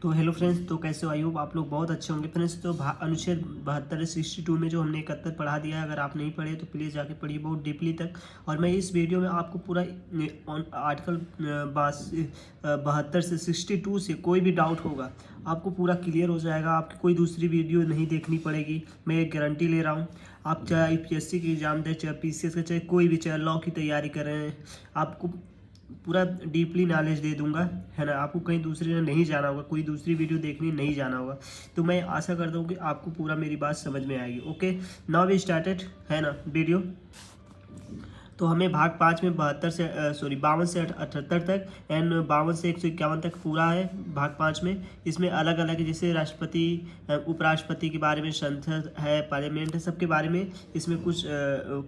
तो hello friends, तो कैसे हो? आई होप आप लोग बहुत अच्छे होंगे फ्रेंड्स। तो अनुच्छेद 72 में जो हमने 71 पढ़ा दिया है, अगर आप नहीं पढ़े तो प्लीज़ जाके पढ़िए बहुत डीपली तक। और मैं इस वीडियो में आपको पूरा आर्टिकल 72 से 62 से कोई भी डाउट होगा आपको पूरा क्लियर हो जाएगा। आपकी कोई दूसरी वीडियो नहीं देखनी पड़ेगी, मैं एक गारंटी ले रहा हूँ। आप चाहे यूपीएससी की एग्ज़ाम दें, चाहे पीसीएस का, चाहे कोई भी, चाहे लॉ की तैयारी कर रहे हैं, आपको पूरा डीपली नॉलेज दे दूंगा, है ना। आपको कहीं दूसरी में नहीं जाना होगा, कोई दूसरी वीडियो देखने नहीं जाना होगा। तो मैं आशा करता हूँ कि आपको पूरा मेरी बात समझ में आएगी। ओके, नाउ वी स्टार्टेड, है ना वीडियो। तो हमें भाग 5 में 52 से 78 तक एंड 52 से 151 तक पूरा है भाग 5 में। इसमें अलग अलग जैसे राष्ट्रपति, उपराष्ट्रपति के बारे में, संसद है, पार्लियामेंट है, सबके बारे में इसमें कुछ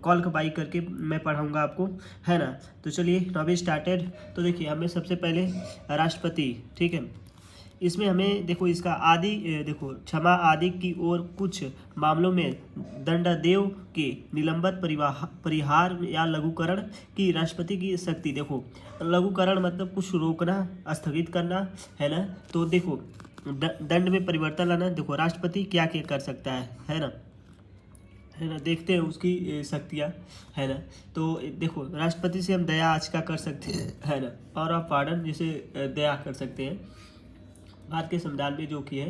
कॉल बाई करके मैं पढ़ाऊंगा आपको, है ना। तो चलिए नाउ वी स्टार्टेड। तो देखिए हमें सबसे पहले राष्ट्रपति, ठीक है, इसमें हमें देखो इसका आदि, देखो क्षमा आदि की ओर कुछ मामलों में दंडदेव के निलंबित परिहार या लघुकरण की राष्ट्रपति की शक्ति। देखो लघुकरण मतलब कुछ रोकना, स्थगित करना, है ना। तो देखो दंड में परिवर्तन लाना। देखो राष्ट्रपति क्या क्या कर सकता है ना, है ना। देखते हैं उसकी शक्तियाँ, है ना। तो देखो राष्ट्रपति से हम दया याचिका कर सकते हैं, है ना, और आप पार्डन जैसे दया कर सकते हैं भारत के संविधान में जो कि है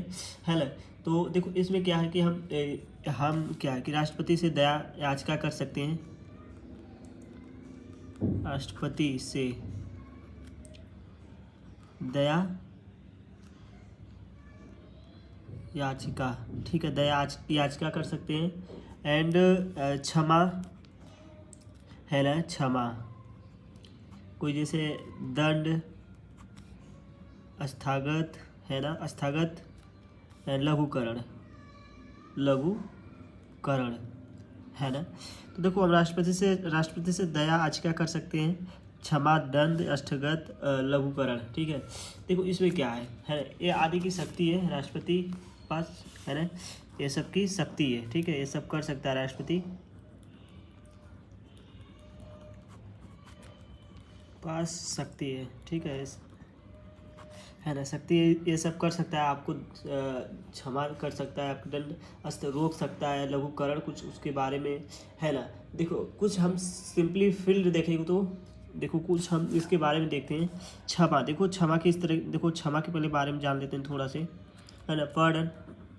ना। तो देखो इसमें क्या है कि हम क्या है कि राष्ट्रपति से दया याचिका कर सकते हैं, राष्ट्रपति से दया याचिका, ठीक है, दया याचिका कर सकते हैं। एंड क्षमा, है ना, क्षमा, कोई जैसे दंड स्थगत, है ना, स्थगत, लघुकरण, लघुकरण, है ना। तो देखो हम राष्ट्रपति से दया याचिका कर सकते हैं, क्षमा, दंड, स्थगत, लघुकरण, ठीक है। देखो इसमें क्या है ये आदि की शक्ति है राष्ट्रपति पास, है ना, ये सब की शक्ति है, ठीक है, ये सब कर सकता है राष्ट्रपति पास शक्ति है, ठीक है ना, शक्ति ये सब कर सकता है। आपको क्षमा कर सकता है, आपको दंड रोक सकता है, लघुकरण कुछ उसके बारे में, है ना। देखो कुछ हम सिंपली फील्ड देखेंगे तो देखो कुछ हम इसके बारे में देखते हैं। क्षमा, देखो क्षमा की इस तरह, देखो क्षमा के पहले बारे में जान लेते हैं थोड़ा से, है ना। पार्डन,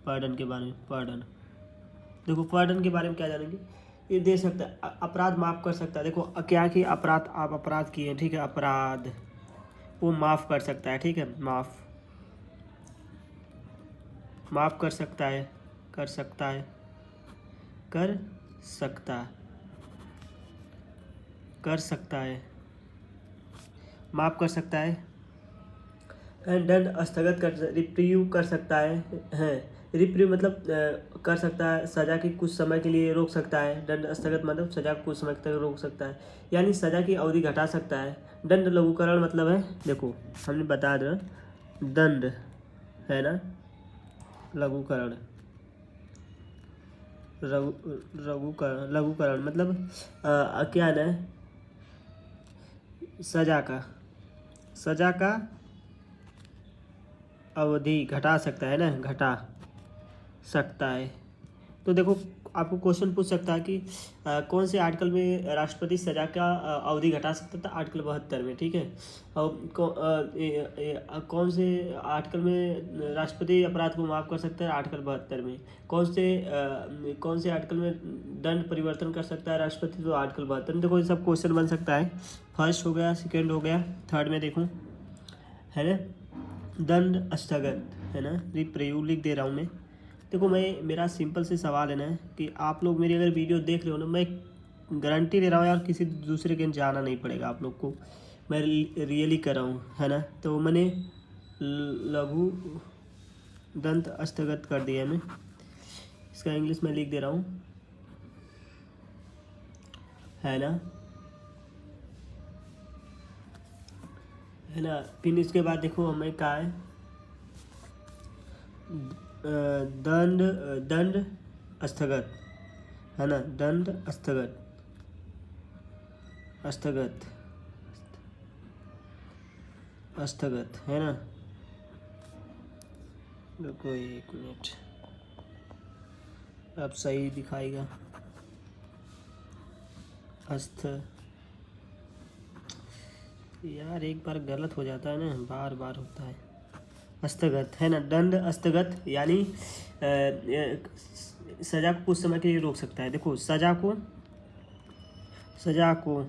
पार्डन के बारे में, पार्डन, देखो पार्डन के बारे में क्या जानेंगे, ये दे सकता है, अपराध माफ कर सकता है। देखो क्या कि अपराध, आप अपराध किए हैं, ठीक है, अपराध वो माफ़ कर सकता है, ठीक है, माफ़ कर सकता है, कर सकता है, कर सकता, कर सकता है, माफ़ कर सकता है। दंड स्थगित कर, रिप्रीव कर सकता है रिप्रीव मतलब कर सकता है, सज़ा की कुछ समय के लिए रोक सकता है। दंड स्थगित मतलब सज़ा को कुछ समय तक रोक सकता है, यानी सज़ा की अवधि घटा सकता है। दंड लघुकरण मतलब है, देखो हमने बता दिया, दंड, है ना, लघुकरण, लघुकरण मतलब क्या है, सजा का अवधि घटा सकता है ना, घटा सकता है। तो देखो आपको क्वेश्चन पूछ सकता है कि कौन से आर्टिकल में राष्ट्रपति सजा का अवधि घटा सकता था, आर्टिकल 72 में, ठीक है। और कौन से आर्टिकल में राष्ट्रपति अपराध को माफ़ कर सकता है, आर्टिकल 72 में। कौन से आर्टिकल में दंड परिवर्तन कर सकता है राष्ट्रपति, तो आर्टिकल 72 में। देखो ये सब क्वेश्चन बन सकता है। फर्स्ट हो गया, सेकेंड हो गया, थर्ड में देखूँ, है ना, दंड स्थगत, है ना, रिप्रेयू लिख दे रहा हूँ मैं। देखो मेरा सिंपल से सवाल है ना कि आप लोग मेरी अगर वीडियो देख रहे हो ना, मैं गारंटी दे रहा हूँ यार, किसी दूसरे के जाना नहीं पड़ेगा आप लोग को, मैं रियली कर रहा हूँ, है ना। तो मैंने लघु दंत स्थगित कर दिया मैं, इसका इंग्लिश में लिख दे रहा हूँ, है ना, है ना। फिर इसके बाद देखो हमें क्या है, दंड, दंड स्थगित, है ना, दंड स्थगित, स्थगित, स्थगित, है ना, रुको 1 मिनट, अब सही दिखाएगा। अस्थ, यार एक बार गलत हो जाता है ना, बार बार होता है। अस्तगत है ना, दंड अस्तगत यानी सजा को कुछ समय के लिए रोक सकता है। देखो सजा को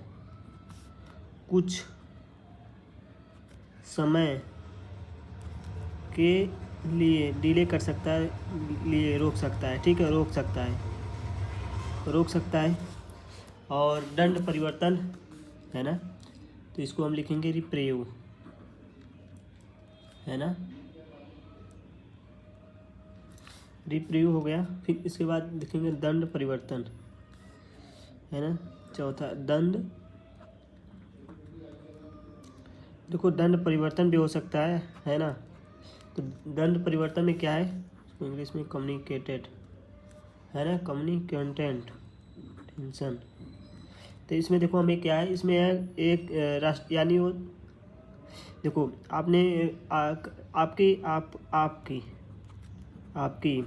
कुछ समय के लिए डिले कर सकता है, लिए रोक सकता है, ठीक है, रोक सकता है। और दंड परिवर्तन है ना, तो इसको हम लिखेंगे रिप्रेव, है ना, रिप्रेव हो गया। फिर इसके बाद लिखेंगे दंड परिवर्तन, है ना। चौथा दंड, देखो दंड परिवर्तन भी हो सकता है ना। तो दंड परिवर्तन में क्या है, इंग्लिश में कम्युनिकेटेड, है ना, कम्युनिकेटेंट टेंशन। तो इसमें देखो हमें क्या है, इसमें है एक राष्ट्र, यानी वो देखो आपने आपकी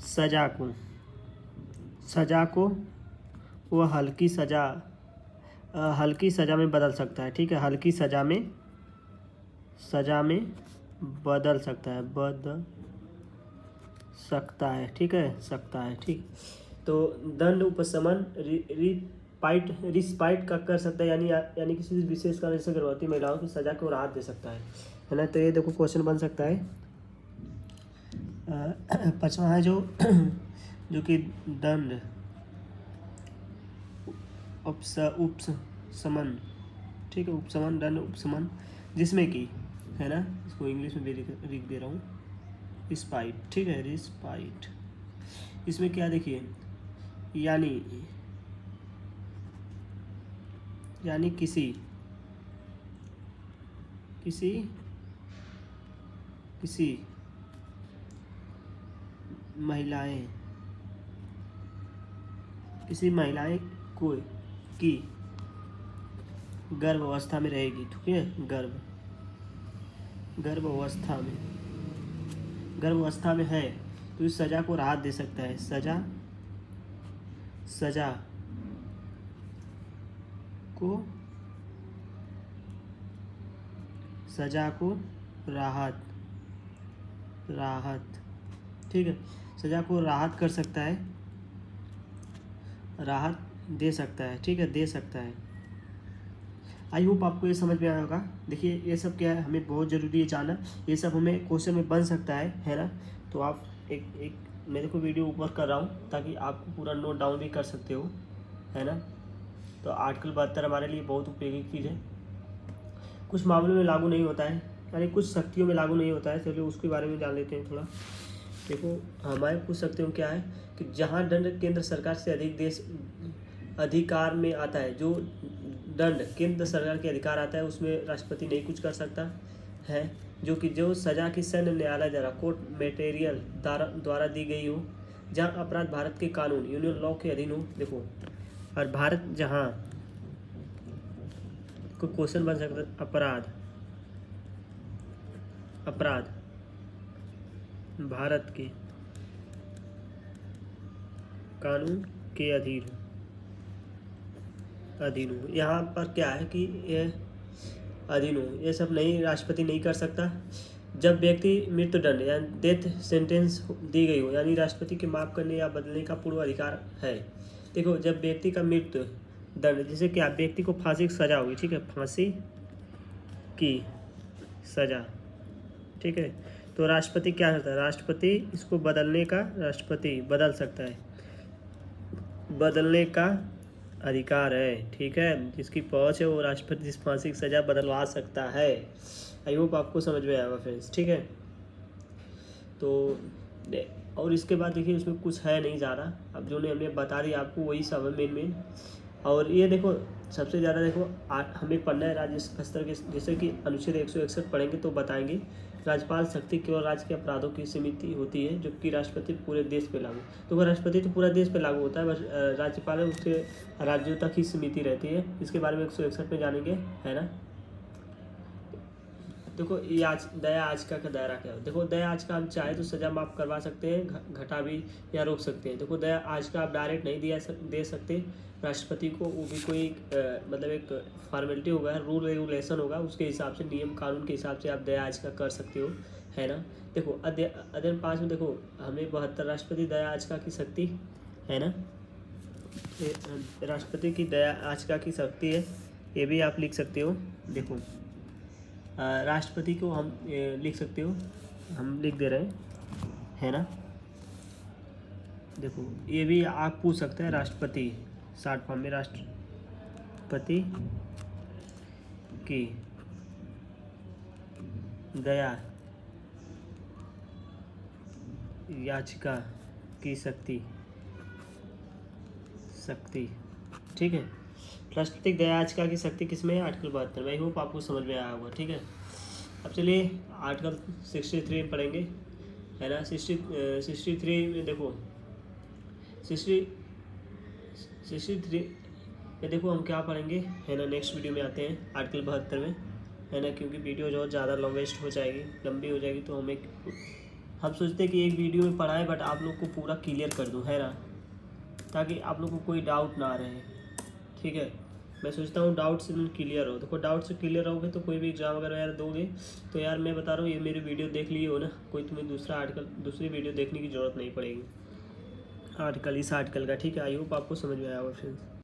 सजा को वो हल्की सजा में बदल सकता है, ठीक है, हल्की सजा में बदल सकता है, ठीक है, ठीक। तो दंड उपशमन रिस्पाइट का कर सकता है, यानी किसी विशेष कारण से गर्भवती महिलाओं की सजा को राहत दे सकता है ना। तो ये देखो क्वेश्चन बन सकता है। पांचवा है जो कि दंड उपशमन, ठीक है, उपशमन, दंड उपशमन, जिसमें कि, है ना, इसको इंग्लिश में भी लिख दे रहा हूँ, रिस्पाइट, ठीक है, रिस्पाइट। इसमें क्या देखिए, यानी किसी महिलाएं की गर्भ अवस्था में रहेगी, ठीक है, गर्भ अवस्था में है, तो इस सजा को राहत दे सकता है, सजा को राहत, ठीक है, सजा को राहत कर सकता है, राहत दे सकता है, ठीक है, दे सकता है। आई होप आपको ये समझ में आया होगा। देखिए ये सब क्या है, हमें बहुत ज़रूरी है जानना, ये सब हमें क्वेश्चन में बन सकता है ना। तो आप एक मेरे को वीडियो ऊपर कर रहा हूँ ताकि आपको पूरा नोट डाउन भी कर सकते हो, है ना। तो आर्टिकल 72 हमारे लिए बहुत उपयोगी चीज़ है, कुछ मामलों में लागू नहीं होता है, यानी कुछ शक्तियों में लागू नहीं होता है। चलिए उसके बारे में जान लेते हैं थोड़ा। देखो हमारे कुछ शक्तियों में क्या है कि जहाँ दंड केंद्र सरकार से अधिकार में आता है, जो दंड केंद्र सरकार के अधिकार आता है उसमें राष्ट्रपति नहीं कुछ कर सकता है। जो सजा की सैन्य न्यायालय द्वारा कोर्ट मटेरियल द्वारा दी गई हो, जहाँ अपराध भारत के कानून यूनियन लॉ के अधीन हो। देखो और भारत जहाँ को क्वेश्चन बन सकता है, अपराध भारत के कानून के अधीन हो। यहाँ पर क्या है कि ये अधीन हो, ये सब नहीं, राष्ट्रपति नहीं कर सकता। जब व्यक्ति मृत्युदंड यानी डेथ सेंटेंस दी गई हो, यानी राष्ट्रपति के माफ़ करने या बदलने का पूर्व अधिकार है। देखो जब व्यक्ति का मृत्यु दंड, जैसे कि व्यक्ति को फांसी की सजा हुई, ठीक है, फांसी की सजा, ठीक है, तो राष्ट्रपति क्या करता है, राष्ट्रपति इसको राष्ट्रपति बदल सकता है, बदलने का अधिकार है, ठीक है, जिसकी पहुंच है वो राष्ट्रपति इस फांसी की सजा बदलवा सकता है। आई होप आपको समझ में आएगा फ्रेंड्स, ठीक है। तो और इसके बाद देखिए उसमें कुछ है नहीं ज़्यादा, अब जो ने हमने बता दी आपको वही सब है मेन। और ये देखो सबसे ज़्यादा देखो हमें पढ़ना है राज्य स्तर के, जैसे कि अनुच्छेद 161 पढ़ेंगे तो बताएंगे राज्यपाल शक्ति केवल राज्य के अपराधों की सीमित होती है, जबकि राष्ट्रपति पूरे देश पे लागू। तो वह राष्ट्रपति तो पूरा देश पे लागू होता है, बस राज्यपाल है उसके राज्यों तक ही सीमित रहती है। इसके बारे में 161 में जानेंगे, है ना। देखो ये आज दया याचिका का दायरा क्या है। देखो दया याचिका हम चाहे तो सजा माफ करवा सकते हैं, घटा भी या रोक सकते हैं। देखो दया याचिका आप डायरेक्ट नहीं दे सकते राष्ट्रपति को, वो भी कोई मतलब एक फॉर्मेलिटी होगा, रूल रेगुलेशन होगा, उसके हिसाब से नियम कानून के हिसाब से आप दया याचिका कर सकते हो, है ना। देखो अध्ययन 5 में देखो हमें 72 राष्ट्रपति दया याचिका की शक्ति है ना, राष्ट्रपति की दया याचिका की शक्ति है, ये भी आप लिख सकते हो। देखो राष्ट्रपति को हम लिख सकते हो, हम लिख दे रहे हैं, है ना। देखो ये भी आप पूछ सकते हैं, राष्ट्रपति शॉर्ट फॉर्म में राष्ट्रपति की दया याचिका की शक्ति, ठीक है। राष्ट्रपति दया याचिका की शक्ति किसमें है? आर्टिकल 72 में। आई होप आपको समझ में आया होगा, ठीक है। अब चलिए आर्टिकल 63 में पढ़ेंगे, है ना। 63 में देखो 63 में देखो हम क्या पढ़ेंगे, है ना। नेक्स्ट वीडियो में आते हैं आर्टिकल 72 में, है ना, क्योंकि वीडियो जो ज़्यादा लॉन्गेस्ट हो जाएगी, लंबी हो जाएगी, तो हम सोचते हैं कि एक वीडियो में पढ़ाएं बट आप लोग को पूरा क्लियर कर दूं, है ना, ताकि आप लोग को कोई डाउट ना रहे, ठीक है। मैं सोचता हूँ डाउट से क्लियर हो। देखो डाउट से क्लियर रहोगे तो कोई भी एग्जाम अगर यार दोगे तो यार मैं बता रहा हूँ, ये मेरी वीडियो देख लिए हो ना, कोई तुम्हें दूसरी वीडियो देखने की ज़रूरत नहीं पड़ेगी इस आर्टिकल का, ठीक है। आई होप आपको समझ में आया होगा फ्रेंड्स।